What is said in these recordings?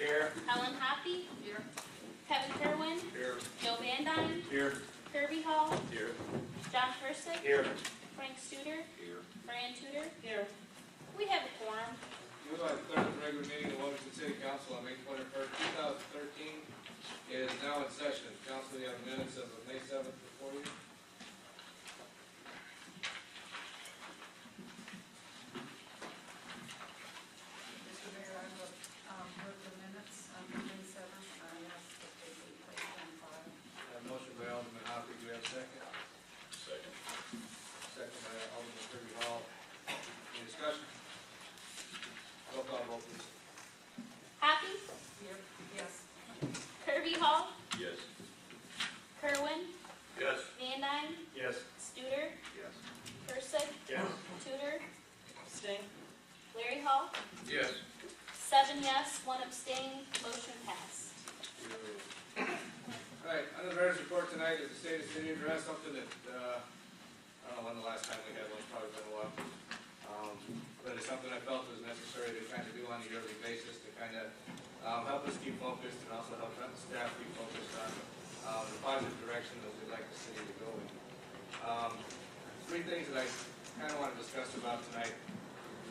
Here. Helen Hoppy. Here. Kevin Kerwin. Here. Joe Van Dyne. Here. Kirby Hall. Here. John Persick. Here. Frank Studer. Here. Fran Tudor. Here. We have a quorum. Move on to the third regular meeting of Wilmington City Council on May 21st, 2013. It is now in session. Council, you have minutes of May 7th before you. Mr. Mayor, I will move the minutes of May 7th. I ask that they be placed on file. I have a motion by Alderman Hoppy. Do we have a second? Second. Second by Alderman Kirby Hall. Any discussion? Roll call vote, please. Hoppy. Here. Yes. Kirby Hall. Yes. Kerwin. Yes. Van Dyne. Yes. Studer. Yes. Persick. Yes. Tudor. Abstain. Larry Hall. Yes. 7 yes, 1 abstain. Motion passed. All right, under the mayor's report tonight is the state of the city address, something that, I don't know when the last time we had one, it's probably been a while. But it's something I felt was necessary to kind of do on a yearly basis to kind of help us keep focused and also help staff keep focused on the positive direction that we'd like the city to go in. 3 things that I kind of want to discuss about tonight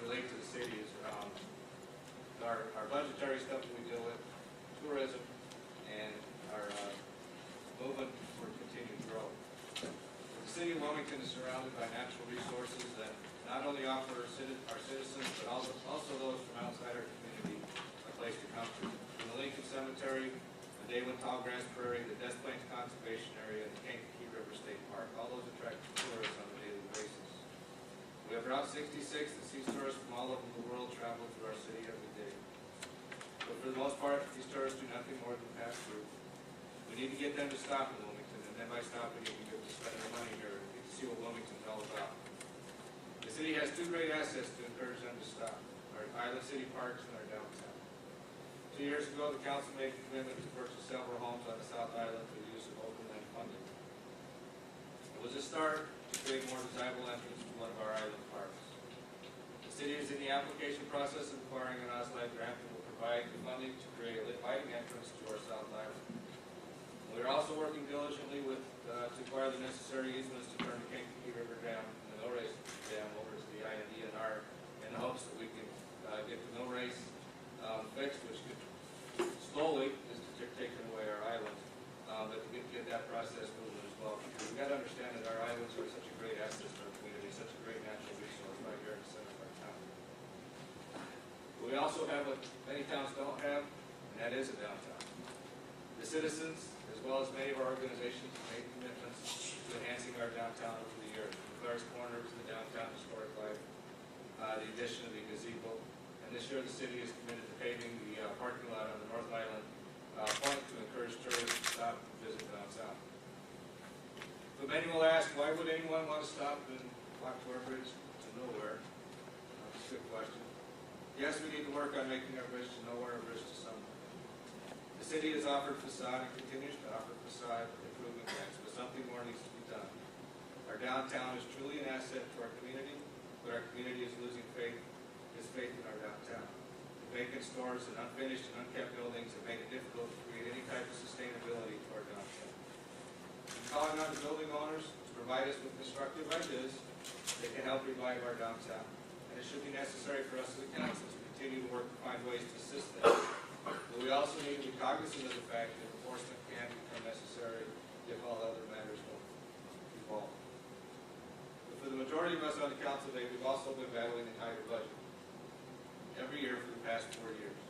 relate to the city is our budgetary stuff that we deal with, tourism, and our movement for continued growth. The city of Wilmington is surrounded by natural resources that not only offer our citizens, but also those from outside our community a place to come to. From the Lincoln Cemetery, the Daywin Tallgrass Prairie, the Des Plaines Conservation Area, and the Kankakee River State Park. All those attract tourists on a daily basis. We have Route 66 that sees tourists from all over the world travel through our city every day. But for the most part, these tourists do nothing more than pass through. We need to get them to stop in Wilmington, and then by stopping, you can get to spend their money here and get to see what Wilmington's all about. The city has 2 great assets to encourage them to stop: our Island City Parks and our downtown. 2 years ago, the council made a commitment to purchase several homes on the South Island for the use of open land funding. It was a start to create more desirable entrance to one of our island parks. The city is in the application process of acquiring an OSLAD grant that will provide the funding to create a lighting entrance to our South Island. We are also working diligently to acquire the necessary easements to turn the Kankakee River Dam and the No Race Dam over to the INDNR in the hopes that we can get the No Race fixed, which could slowly is taking away our islands, but to get that process moving as well. Because we've got to understand that our islands are such a great asset to our community, such a great natural resource right here in the center of our town. We also have what many towns don't have, and that is a downtown. The citizens, as well as many of our organizations, have made commitments to enhancing our downtown over the years. From Claire's Corner to the downtown historic life, the addition of the gazebo, and this year the city is committed to paving the parking lot on the North Island point to encourage tourists to stop and visit downtown. But many will ask, why would anyone want to stop and walk to our bridge to nowhere? That's a good question. Yes, we need to work on making our bridge to nowhere a bridge to somewhere. The city has offered facade and continues to offer facade improvement grants, but something more needs to be done. Our downtown is truly an asset to our community, but our community is losing faith in our downtown. The vacant stores and unfinished and unkept buildings have made it difficult to create any type of sustainability to our downtown. I'm calling on the building owners to provide us with constructive ideas that can help revive our downtown. And it should be necessary for us as a council to continue to work to find ways to assist them. But we also need to be cognizant of the fact that enforcement can become necessary if all other matters don't evolve. But for the majority of us on the council today, we've also been battling a higher budget every year for the past 4 years.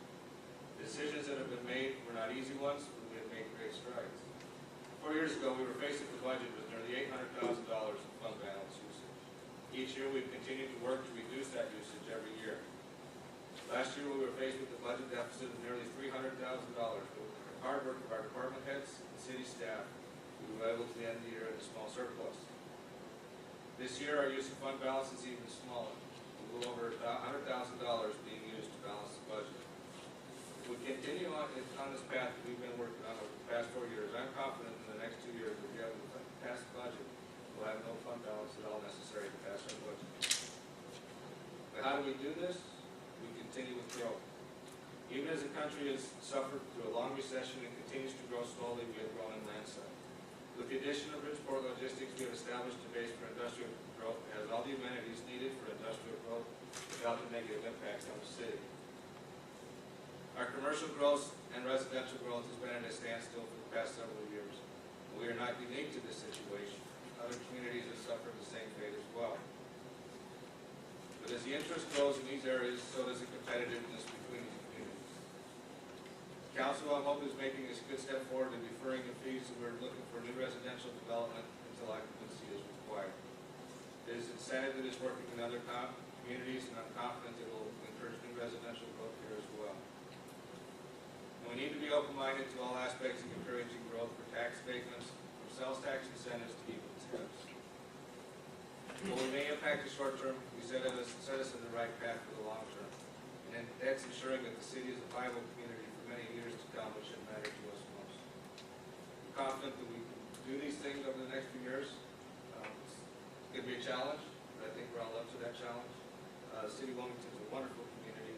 The decisions that have been made were not easy ones, but we have made great strides. 4 years ago, we were faced with a budget with nearly $800,000 in fund balance usage. Each year, we've continued to work to reduce that usage every year. Last year, we were faced with a budget deficit of nearly $300,000, but with the hard work of our department heads and city staff, we were able to end the year in a small surplus. This year, our use of fund balance is even smaller, a little over $100,000 being used to balance the budget. If we continue on this path that we've been working on over the past 4 years, I'm confident in the next 2 years that we have a passed budget, we'll have no fund balance at all necessary to pass our budget. But how do we do this? We continue with growth. Even as the country has suffered through a long recession and continues to grow slowly, we have grown in landslide. With the addition of Bridgeport Logistics, we have established a base for industrial growth that has all the amenities needed for industrial growth without the negative impacts on the city. Our commercial growth and residential growth has been at a standstill for the past several years. We are not unique to this situation. Other communities have suffered the same fate as well. But as the interest grows in these areas, so does the competitiveness between these communities. Council, I hope, is making a good step forward in deferring the fees, and we're looking for new residential development until occupancy is required. It is incentive that is working in other communities, and I'm confident it will encourage new residential growth here as well. And we need to be open-minded to all aspects of encouraging growth, for tax abatements, from sales tax incentives to even tips. While we may impact the short term, we set us in the right path for the long term. And that's ensuring that the city is a viable community for many years to come, which should matter to us most. I'm confident that we can do these things over the next few years. It's going to be a challenge, but I think we're all up to that challenge. The city of Wilmington is a wonderful community,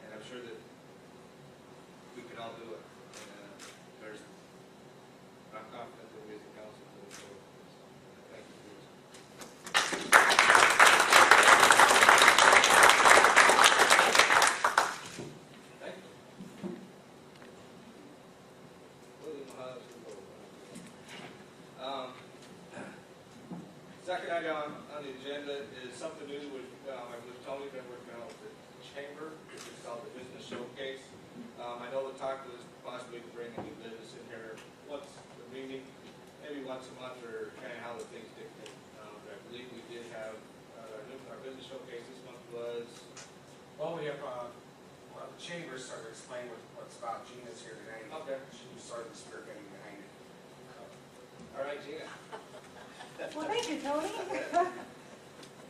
and I'm sure that we can all do it. And I'm confident that we as a council can move forward with this. Thank you for your time. Thank you. Second item on the agenda is something new which I believe Tony's been working on with the chamber, which is called the Business Showcase. I know the talk was possibly to bring a new business in here once the meeting, maybe once a month, or kind of how the things dictate. But I believe we did have our business showcase this month was. Well, we have, the chamber started explaining what's about. Gina's here tonight. Okay. She started the spearheading behind it. All right, Gina. Well, thank you, Tony.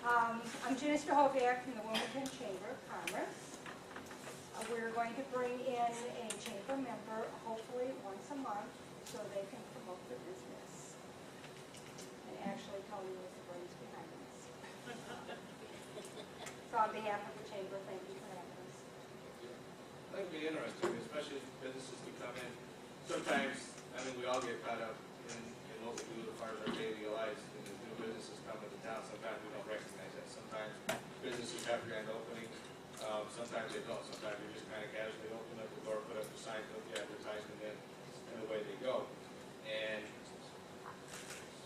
I'm Gina Stahoviak from the Wilmington Chamber of Commerce. We're going to bring in a chamber member, hopefully once a month, so they can promote their business. And actually, Tony was the brains behind this. So on behalf of the chamber, thank you for having us. I think it'd be interesting, especially as businesses we come in. Sometimes, I mean, we all get caught up in what we do as far as our daily lives. And as new businesses come into town, sometimes we don't recognize that. Sometimes businesses have grand openings. Sometimes they don't. Sometimes they just kind of casually open up the door, put up the sign, put the advertisement in, and away they go. And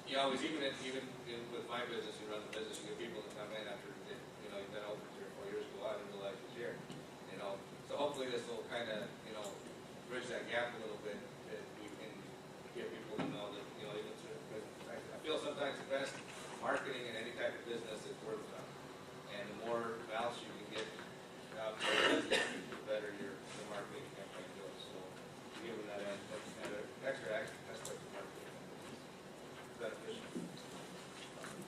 you always, even with my business, you run the business, you get people to come in after you've been open 3 or 4 years ago. I didn't realize it was here. So hopefully this will kind of bridge that gap a little bit, that we can get people to know that even through business. I feel sometimes the best marketing in any type of business is word of mouth, and the more mouths you can get out to the business, the better your marketing campaign goes. So give them that extra aspect of marketing is beneficial.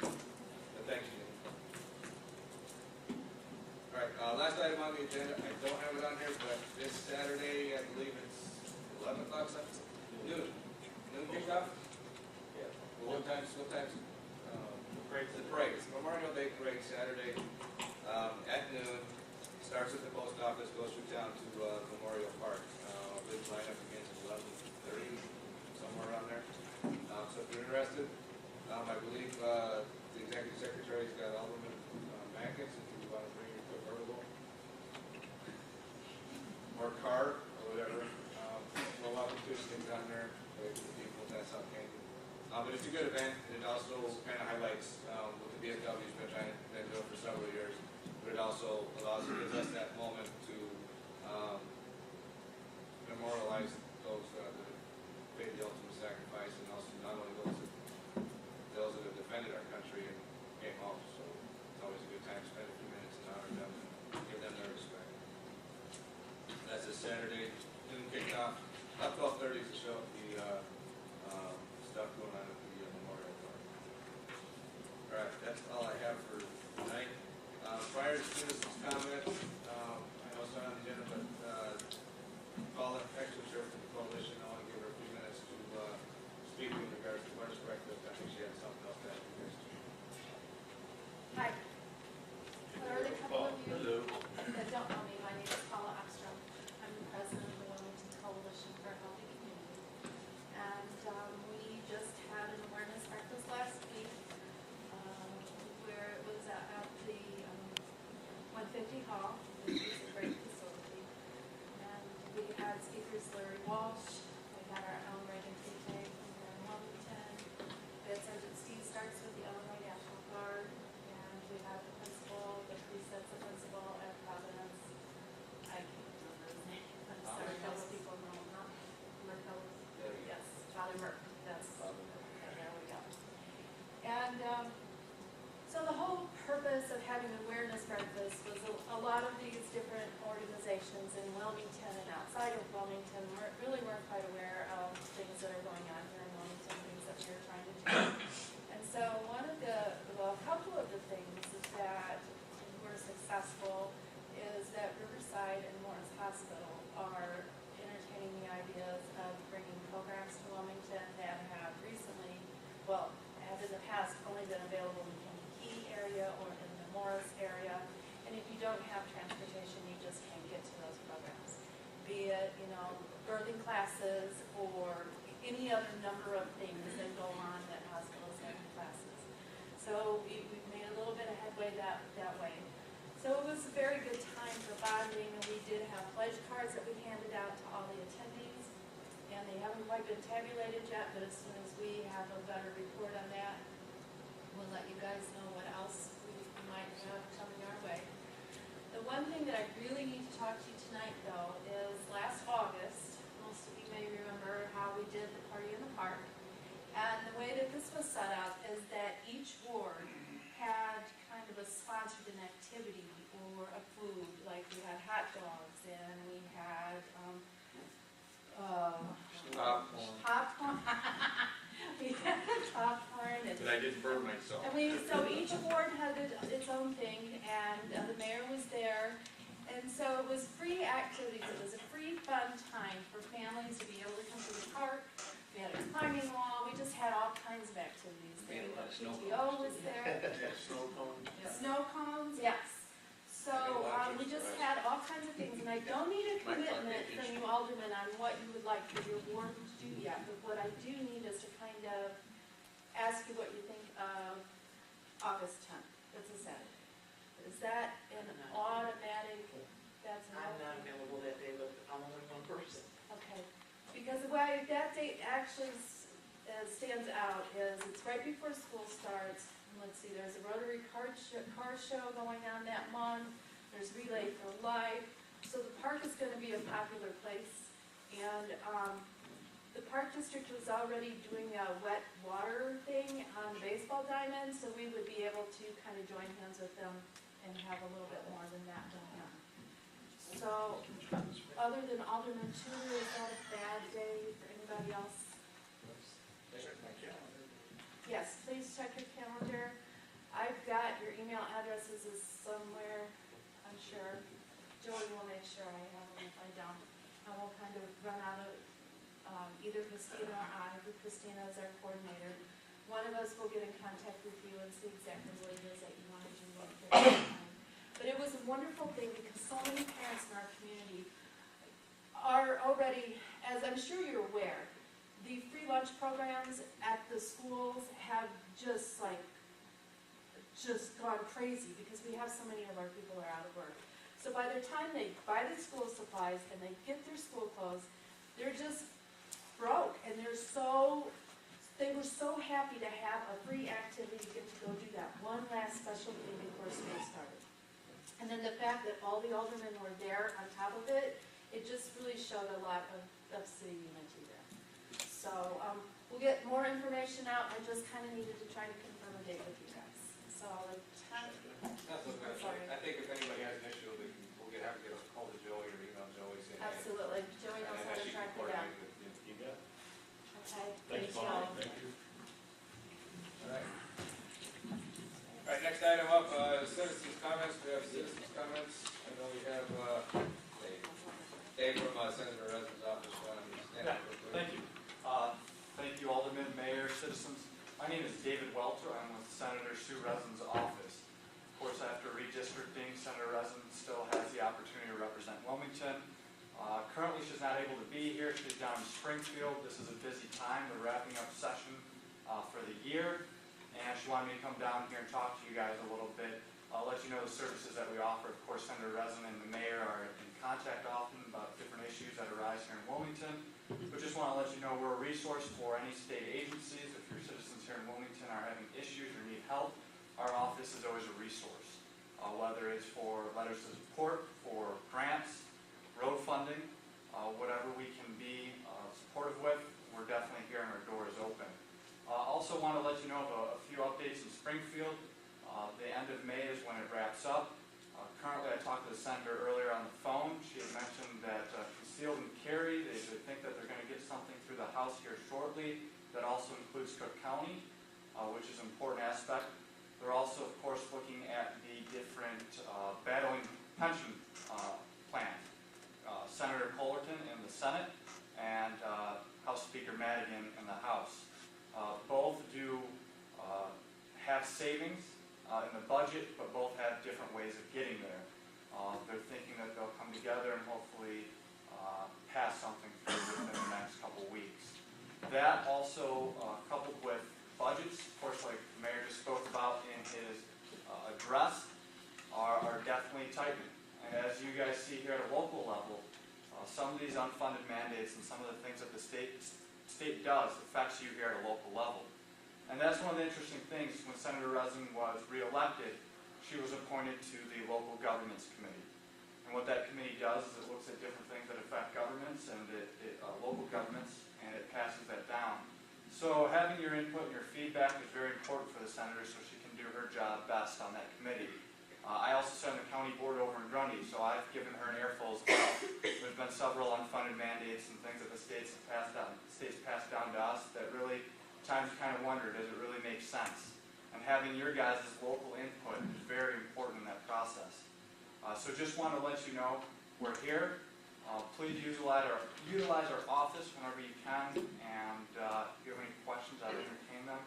But thank you. All right, last item on the agenda, I don't have it on here, but this Saturday, I believe it's 11 o'clock, something? Noon kickoff? Yeah. Well, what time's the parade? It's Memorial Day parade Saturday at noon. Starts at the post office, goes through town to Memorial Park. Big lineup begins at 11:30, somewhere around there. So if you're interested, I believe the executive secretary's got Alderman Mackins, if you want to bring your convertible or car or whatever. We're welcome to stick down there with the people. That's how it came. But it's a good event. It also kind of highlights what the BSW's been doing for several years. But it also gives us that moment to memorialize those that have paid the ultimate sacrifice, and also not only those that have defended our country and came home. So it's always a good time to spend a few minutes and honor them and give them their respect. That's a Saturday noon kickoff. About 12:30 to show the stuff going on at the Memorial Park. All right, that's all I have for tonight. Prior to citizens' comment, I know it's not on the agenda, but call an extra chair from the coalition. I want to give her a few minutes to speak in regards to Welter's breakfast. I think she had something else to add to this. Hi. There are a couple of you that don't know me. My name is Paula Ekstrom. I'm only been available in the Kankakee area or in the Morris area. And if you don't have transportation, you just can't get to those programs. Be it, birthing classes or any other number of things that go on that hospitals have in classes. So we've made a little bit of headway that way. So it was a very good time for bonding, and we did have pledge cards that we handed out to all the attendees. And they haven't quite been tabulated yet, but as soon as we have a better report on that, we'll let you guys know what else we might have coming our way. The one thing that I really need to talk to you tonight, though, is last August, most of you may remember how we did the party in the park. And the way that this was set up is that each ward had kind of a sponsored an activity or a food, like we had hot dogs and we had popcorn. We had popcorn and. But I didn't burn myself. So each ward had its own thing, and the mayor was there. And so it was free activities. It was a free fun time for families to be able to come to the park. We had a climbing wall. We just had all kinds of activities. We had a lot of snow PTO was there. Snow cone. Snow cones, yes. So we just had all kinds of things, and I don't need a commitment from you aldermen on what you would like for your ward to do yet, but what I do need is to kind of ask you what you think of August 10th. It's a Saturday. Is that an automatic, that's an I'm not available that day, but I'm only one person. Okay, because the way that date actually stands out is it's right before school starts. Let's see, there's a Rotary car show going on that month. There's Relay for Life. So the park is going to be a popular place. And the park district was already doing a wet water thing on the baseball diamond, so we would be able to kind of join hands with them and have a little bit more than that going on. So, other than Alderman Tudor, is that a bad day for anybody else? Check my calendar. Yes, please check your calendar. I've got your email addresses is somewhere, I'm sure. Joey will make sure I have them if I don't. I will kind of run out of either Christina or I, with Christina as our coordinator. One of us will get in contact with you and see exactly what it is that you want to do at that time. But it was a wonderful thing because so many parents in our community are already, as I'm sure you're aware, the free lunch programs at the schools have just gone crazy because we have so many of our people are out of work. So by the time they buy the school supplies and they get their school clothes, they're just broke, and they were so happy to have a free activity to get to go do that one last special thing before school started. And then the fact that all the aldermen were there on top of it, it just really showed a lot of city unity there. So we'll get more information out. I just kind of needed to try to confirm a date with you guys. So the time. Sorry. I think if anybody has an issue, we'll have to get a hold of Joey or email Joey saying. Absolutely. Joey knows how to track it down. You got it. Okay. Thanks, Thank Bob. you. Thank you. All right. All right, next item up, citizens' comments. We have citizens' comments. I know we have Dave from Senator Rezn's office. Stand up real quick. Thank you. Thank you, Alderman, Mayor, citizens. My name is David Welter. I'm with Senator Sue Rezn's office. Of course, after redistricting, Senator Rezn still has the opportunity to represent Wilmington. Currently, she's not able to be here. She's down in Springfield. This is a busy time. We're wrapping up session for the year, and she wanted me to come down here and talk to you guys a little bit. I'll let you know the services that we offer. Of course, Senator Rezn and the mayor are in contact often about different issues that arise here in Wilmington. We just want to let you know we're a resource for any state agencies. If your citizens here in Wilmington are having issues or need help, our office is always a resource. Whether it's for letters of support, for grants, road funding, whatever we can be supportive with, we're definitely here and our door is open. Also want to let you know of a few updates in Springfield. The end of May is when it wraps up. Currently, I talked to the senator earlier on the phone. She had mentioned that concealed and carry, they think that they're going to get something through the House here shortly. That also includes Cook County, which is an important aspect. They're also, of course, looking at the different battling pension plans. Senator Fullerton in the Senate and House Speaker Madigan in the House. Both do have tax savings in the budget, but both have different ways of getting there. They're thinking that they'll come together and hopefully pass something through within the next couple weeks. That also, coupled with budgets, of course, like the mayor just spoke about in his address, are definitely tightening. And as you guys see here at a local level, some of these unfunded mandates and some of the things that the state does affects you here at a local level. And that's one of the interesting things. When Senator Resin was reelected, she was appointed to the Local Governments Committee. And what that committee does is it looks at different things that affect governments and local governments, and it passes that down. So having your input and your feedback is very important for the senator so she can do her job best on that committee. I also sit on the county board over in Grundy, so I've given her an earful as well. There's been several unfunded mandates and things that the states have passed down to us that really, at times kind of wonder, does it really make sense? And having your guys' local input is very important in that process. So just want to let you know, we're here. Please utilize our office whenever you can, and if you have any questions, I'll entertain them.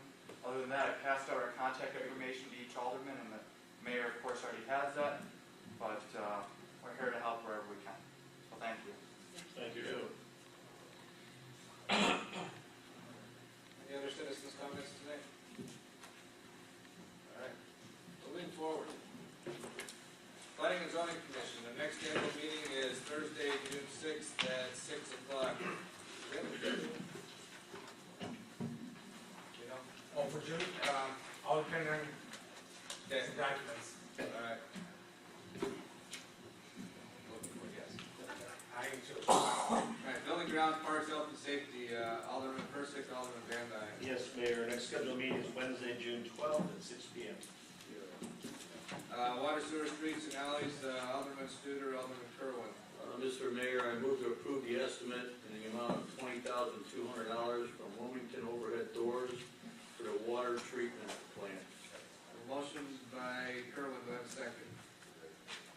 Other than that, I passed out our contact information to each alderman, and the mayor, of course, already has that, but we're here to help wherever we can. So thank you. Thank you. Any other citizens' comments tonight? All right, moving forward. Planning and Zoning Commission, the next annual meeting is Thursday, June 6th at 6 o'clock. You know? Oh, for June, all depending on Okay, the documents. all right. Looking for yes. I am too. All right, Building Grounds, Parks, Health and Safety, Alderman Persick, Alderman Van Dyne. Yes, Mayor, next scheduled meeting is Wednesday, June 12th at 6 p.m. Water, Sewer, Streets and Alleys, Alderman Studer, Alderman Kerwin. Mr. Mayor, I move to approve the estimate in the amount of $20,200 from Wilmington Overhead Doors for the water treatment plant. A motion by Kerwin, do I have a second?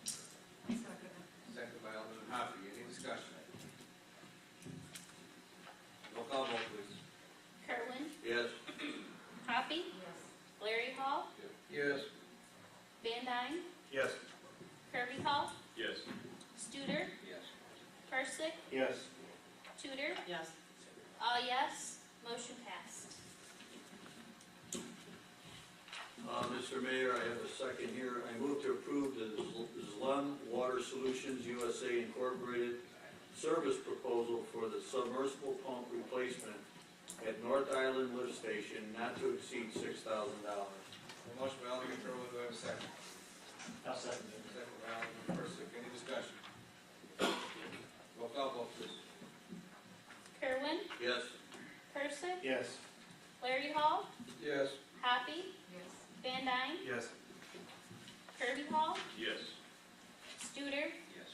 Second. Second by Alderman Hoppy, any discussion? Roll call vote, please. Kerwin, Yes. Hoppy, Yes. Larry Hall, Yes. Van Dyne, Yes. Kirby Hall, Yes. Studer, Yes. Persick, Yes. Tudor, Yes. all yes, motion passed. Mr. Mayor, I have a second here. I move to approve the Zlum Water Solutions USA Incorporated service proposal for the submersible pump replacement at North Island Lift Station not to exceed $6,000. A motion by Alderman Kerwin, do I have a second? I'll second it. Second by Alderman Persick, any discussion? Roll call vote, please. Kerwin, Yes. Persick, Yes. Larry Hall, Yes. Hoppy, Yes. Van Dyne, Yes. Kirby Hall, Yes. Studer, Yes.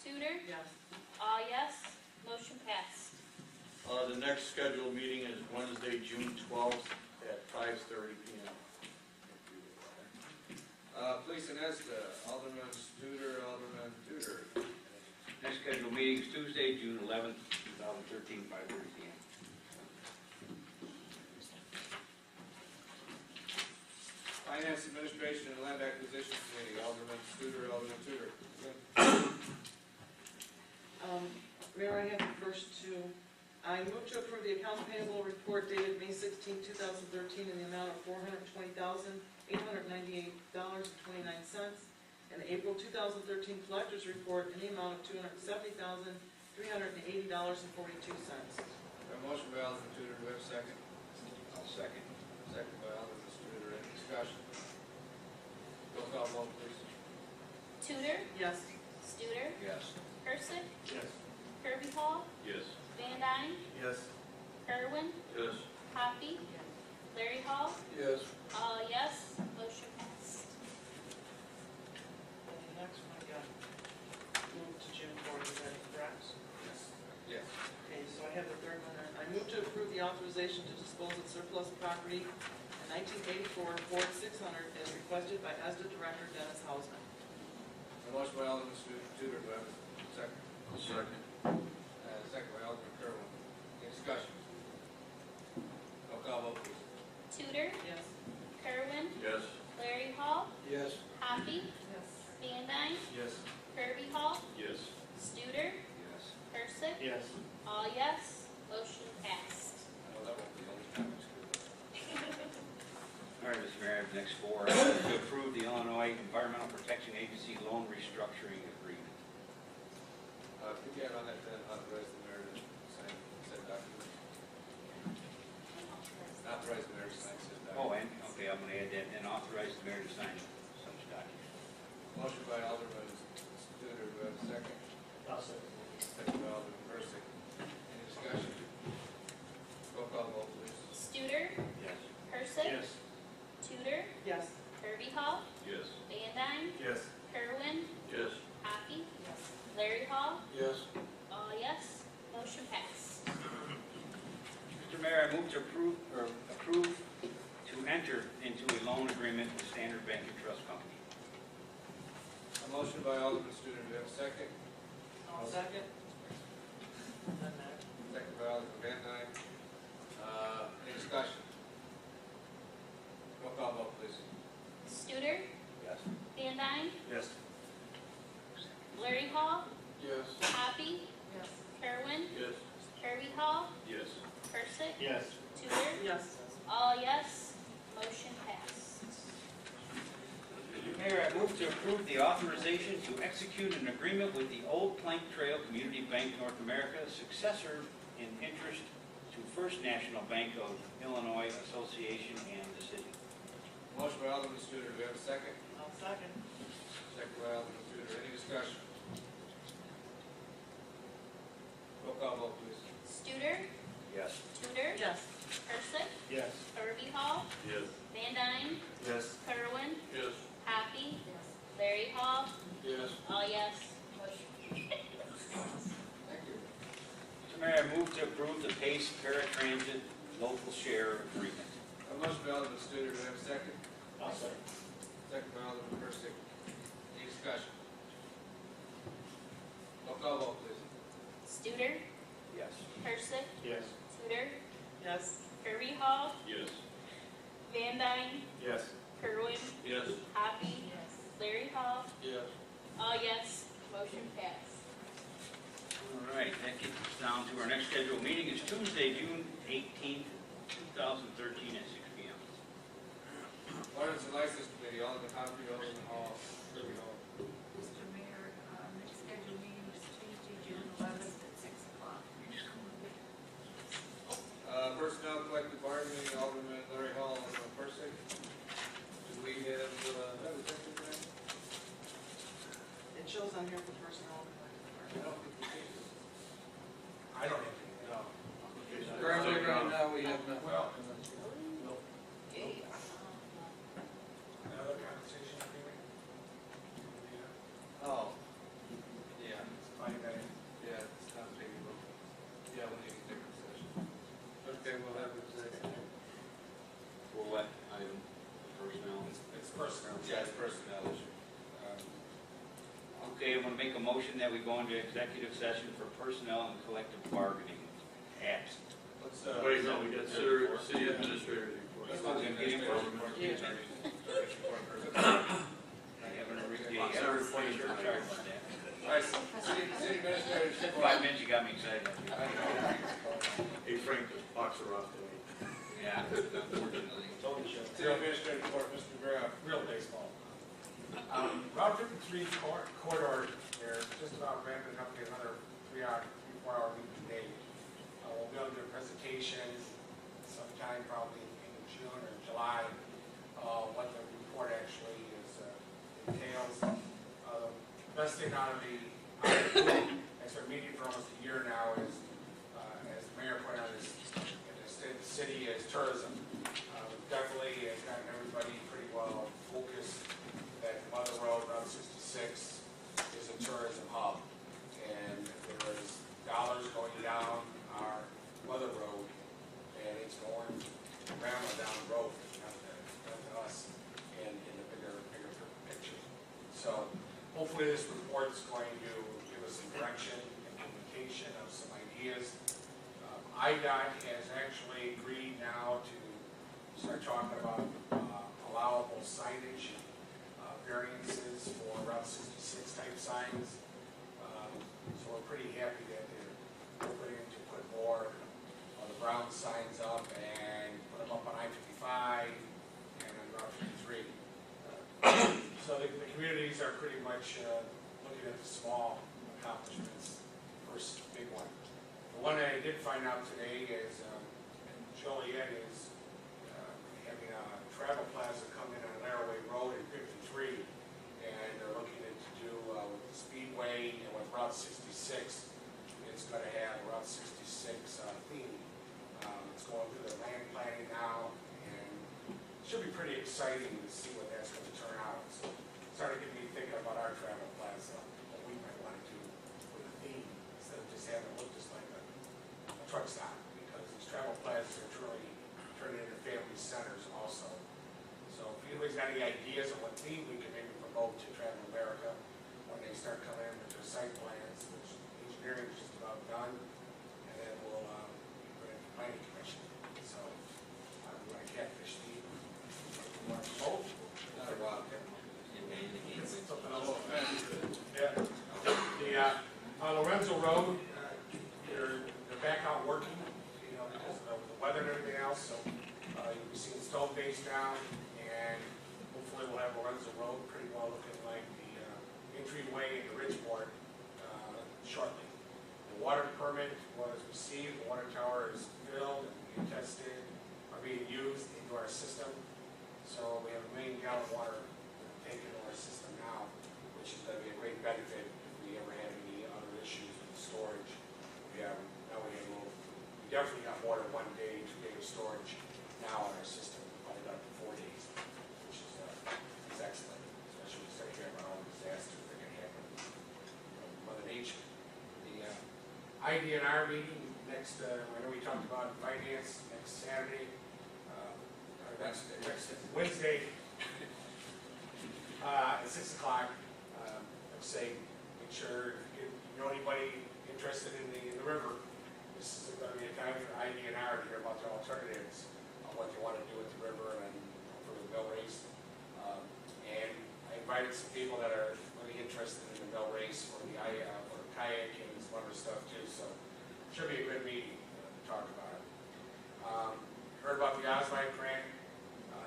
Tudor, Yes. all yes, motion passed. The next scheduled meeting is Wednesday, June 12th at 5:30 p.m. Police and ESTA, Alderman Studer, Alderman Tudor. Next scheduled meeting is Tuesday, June 11th, 2013, 5:30 p.m. Finance Administration and Land Acquisition Committee, Alderman Studer, Alderman Tudor. Mayor, I have the first two. I move to approve the accounts payable report dated May 16, 2013 in the amount of $420,898.29, and the April 2013 collectors report in the amount of $270,380.42. A motion by Alderman Tudor, do we have a second? I'll second. Second by Alderman Studer, any discussion? Roll call vote, please. Tudor, Yes. Studer, Yes. Persick, Yes. Kirby Hall, Yes. Van Dyne, Yes. Kerwin, Yes. Hoppy, Larry Hall, Yes. all yes, motion passed. And the next one, I got moved to June 4th, is that correct? Yes. Okay, so I have the third one. I move to approve the authorization to dispose of surplus property in 1984 Ford 600 as requested by ESDA Director Dennis Hausman. A motion by Alderman Tudor, do I have a second? I'll second. Second by Alderman Kerwin, any discussion? Roll call vote, please. Tudor, Yes. Kerwin, Yes. Larry Hall, Yes. Hoppy, Yes. Van Dyne, Yes. Kirby Hall, Yes. Studer, Yes. Persick, Yes. all yes, motion passed. I know that won't be the only time it's good. All right, Mr. Mayor, I have the next four. I move to approve the Illinois Environmental Protection Agency loan restructuring agreement. Could you add on that then, authorize the mayor to sign said document? Authorize the mayor to sign said document. Oh, and, okay, I'm gonna add that, and authorize the mayor to sign such document. Motion by Alderman Studer, do we have a second? I'll second. Second by Alderman Persick. Any discussion? Roll call vote, please. Studer, Yes. Persick, Yes. Tudor, Yes. Kirby Hall, Yes. Van Dyne, Yes. Kerwin, Yes. Hoppy, Yes. Larry Hall, Yes. all yes, motion passed. Mr. Mayor, I move to approve to enter into a loan agreement with Standard Bank and Trust Company. A motion by Alderman Studer, do we have a second? I'll second. Doesn't matter. Second by Alderman Van Dyne. Any discussion? Roll call vote, please. Studer, Yes. Van Dyne, Yes. Larry Hall, Yes. Hoppy, Yes. Kerwin, Yes. Kirby Hall, Yes. Persick, Yes. Tudor, Yes. all yes, motion passed. Mayor, I move to approve the authorization to execute an agreement with the Old Plank Trail Community Bank North America, successor in interest to First National Bank of Illinois Association and the city. Motion by Alderman Studer, do we have a second? I'll second. Second by Alderman Studer, any discussion? Roll call vote, please. Studer, Yes. Tudor, Yes. Persick, Yes. Kirby Hall, Yes. Van Dyne, Yes. Kerwin, Yes. Hoppy, Yes. Larry Hall, Yes. all yes, motion Thank you. Mr. Mayor, I move to approve the PACE Paratransit local share agreement. A motion by Alderman Studer, do we have a second? I'll second. Second by Alderman Persick. Any discussion? Roll call vote, please. Studer, Yes. Persick, Yes. Tudor, Yes. Kirby Hall, Yes. Van Dyne, Yes. Kerwin, Yes. Hoppy, Yes. Larry Hall, Yes. all yes, motion passed. All right, that gets us down to our next scheduled meeting is Tuesday, June 18th, 2013 at 6 p.m. Ordinance and License Committee, Alderman Hoppy, Alderman Hall, Kirby Hall. Mr. Mayor, next scheduled meeting is Tuesday, June 11th at 6 o'clock. Personnel collective bargaining, Alderman Larry Hall, Alderman Persick. Do we have, that was that tonight? It shows on here for personnel. I don't think we did. I don't have any. No. Currently, right now, we have none. Well, Yay. another compensation agreement? Oh. Yeah, Fine, that yeah, it's not big, but, yeah, we'll need a different session. Okay, we'll have it second. For what item? Personnel? it's personal. Yeah, it's personnel issue. Okay, I'm going to make a motion that we go into executive session for personnel and collective bargaining. Absent. Let's, Wait, no, we got city administrator report. Let's go to administrator's report. Yeah. I haven't read Box the every point. Sorry about that. All right, city administrator's report. 5 minutes, you got me excited. Hey, Frank, this box are off today. Yeah, unfortunately. Tony show. City administrator's report, Mr. Guerra. Real baseball. Route 53 corridor, they're just about ramping up to another 3-4 hour meeting today. We'll be able to do a presentation sometime probably in June or July, what the report actually is, entails. Best thing out of the as we're meeting for almost a year now is, as the mayor pointed out, is in the state of the city is tourism. Definitely has gotten everybody pretty well focused that Mother Road, Route 66, is a tourism hub. And there is dollars going down our Mother Road, and it's going to grandma down the road, not to us, in the bigger picture. So hopefully this report's going to give us some direction, implementation of some ideas. IDOT has actually agreed now to start talking about allowable signage, variances for Route 66 type signs. So we're pretty happy that they're opening to put more of the brown signs up and put them up on I-55 and on Route 53. So the communities are pretty much looking at the small accomplishments versus the big one. The one that I did find out today is Joliet is having a travel plaza come in on Laraway Road in 53, and they're looking to do with the Speedway and with Route 66. It's going to have Route 66 theme. It's going through the land planning now, and it should be pretty exciting to see what that's going to turn out. So it started getting me thinking about our travel plaza, what we might want to do with a theme instead of just having it look just like a truck stop, because these travel plazas are truly turning into family centers also. So if anybody's got any ideas on what theme we can maybe promote to Travel America when they start coming in with their site plans, which engineering is just about done, and then we'll put it in the planning commission. So we want to catfish theme. We want to promote. Not a while. Something else. Yeah. The Lorenzo Road, they're back out working, you know, because of the weather and everything else. So you'll be seeing stone base down, and hopefully we'll have Lorenzo Road pretty well looking like the entryway into Ridgeport shortly. The water permit was received, the water tower is filled and being tested, are being used into our system. So we have 1 million gallon water taken into our system now, which is going to be a great benefit if we ever have any other issues with storage. We definitely got more than 1 day, 2 day of storage now on our system. We've probably got up to 4 days, which is excellent, especially when we start hearing about all the disasters that can happen from Mother Nature. The IDNR meeting next, I know we talked about finance next Saturday, or next Wednesday at 6 o'clock. Like I say, make sure if you know anybody interested in the river, this is going to be a time for IDNR to hear about their alternatives on what they want to do with the river and for the mill race. And I invited some people that are really interested in the mill race for the for kayaking and some other stuff too. So it should be a good meeting to talk about it. Heard about the Osmite grant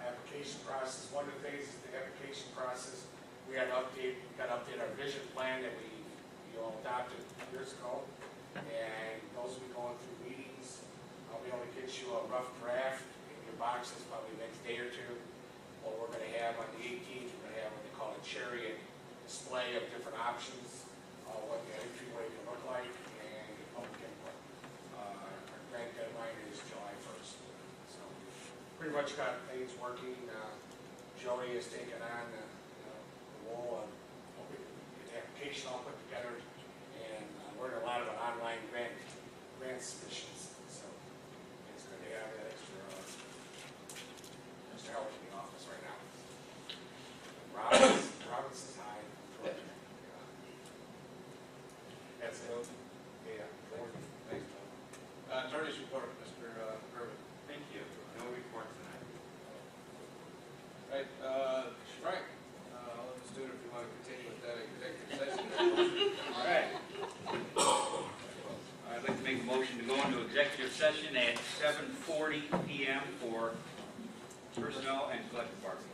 application process. One of the things is the application process. We got to update our vision plan that we all adopted years ago. And those will be going through meetings. I'll be able to get you a rough draft in your boxes probably the next day or two. What we're going to have on the 18th, we're going to have what they call a chariot display of different options, what the entryway can look like, and public input. Our grant deadline is July 1st. So pretty much got things working. Joey has taken on the role of get the application all put together. We're in a lot of online grant submissions, so it's good to have that extra help in the office right now. Robin says hi. That's it. Yeah. Thanks, Tom. Attorney's report, Mr. Irvin. Thank you. No report tonight. Right, Frank, let's do it if you want to continue with that executive session. All right. I'd like to make a motion to go into executive session at 7:40 p.m. for personnel and collective bargaining.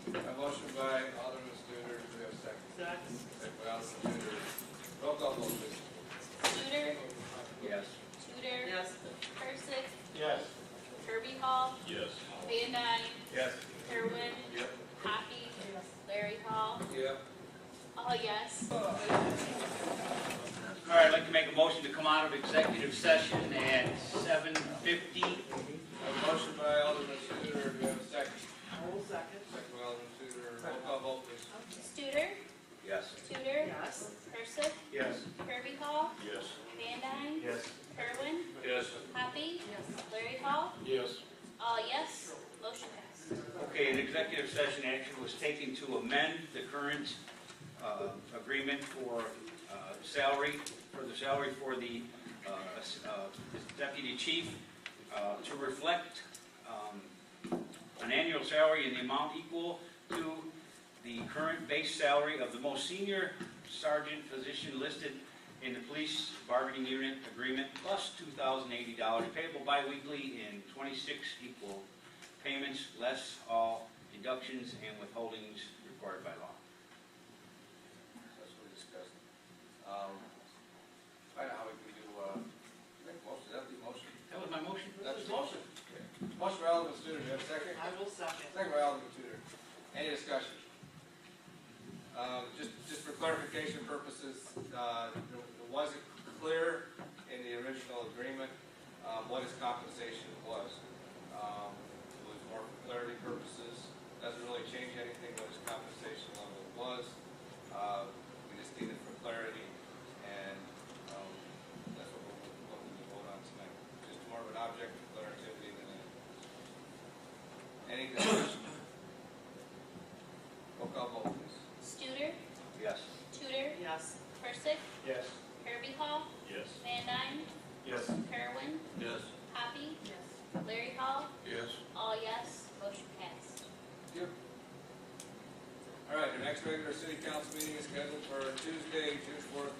A motion by Alderman Studer, do we have a second? Second by Alderman Studer. Roll call vote, please. Studer, Yes. Tudor. Yes. Persick, Yes. Kirby Hall, Yes. Van Dyne, Yes. Kerwin, Yep. Hoppy, Larry Hall, Yep. all yes. All right, I'd like to make a motion to come out of executive session at 7:50. A motion by Alderman Studer, do we have a second? Whole second. Second by Alderman Studer, roll call vote, please. Studer, Yes. Tudor. Yes. Persick, Yes. Kirby Hall, Yes. Van Dyne, Yes. Kerwin, Yes. Hoppy, Yes. Larry Hall, Yes. all yes. Motion passed. Okay, an executive session action was taken to amend the current agreement for salary for the deputy chief to reflect an annual salary in the amount equal to the current base salary of the most senior sergeant position listed in the police bargaining unit agreement, plus $2,080 payable biweekly in 26 equal payments, less all deductions and withholdings required by law. That's what we discussed. I know how we can do, make most of that, the motion. That was my motion for That's this. the motion. Okay. Motion by Alderman Studer, do you have a second? I will second. Second by Alderman Tudor. Any discussion? Just for clarification purposes, it wasn't clear in the original agreement what his compensation was. It was more for clarity purposes. Doesn't really change anything what his compensation level was. We just need it for clarity, and that's what we'll vote on tonight. Just more of an object of clarity than anything. Any discussion? Roll call vote, please. Studer, Yes. Tudor, Yes. Persick, Yes. Kirby Hall, Yes. Van Dyne, Yes. Kerwin, Yes. Hoppy, Yes. Larry Hall, Yes. all yes, motion passed. Thank you. All right, our next regular city council meeting is scheduled for Tuesday, June 4th,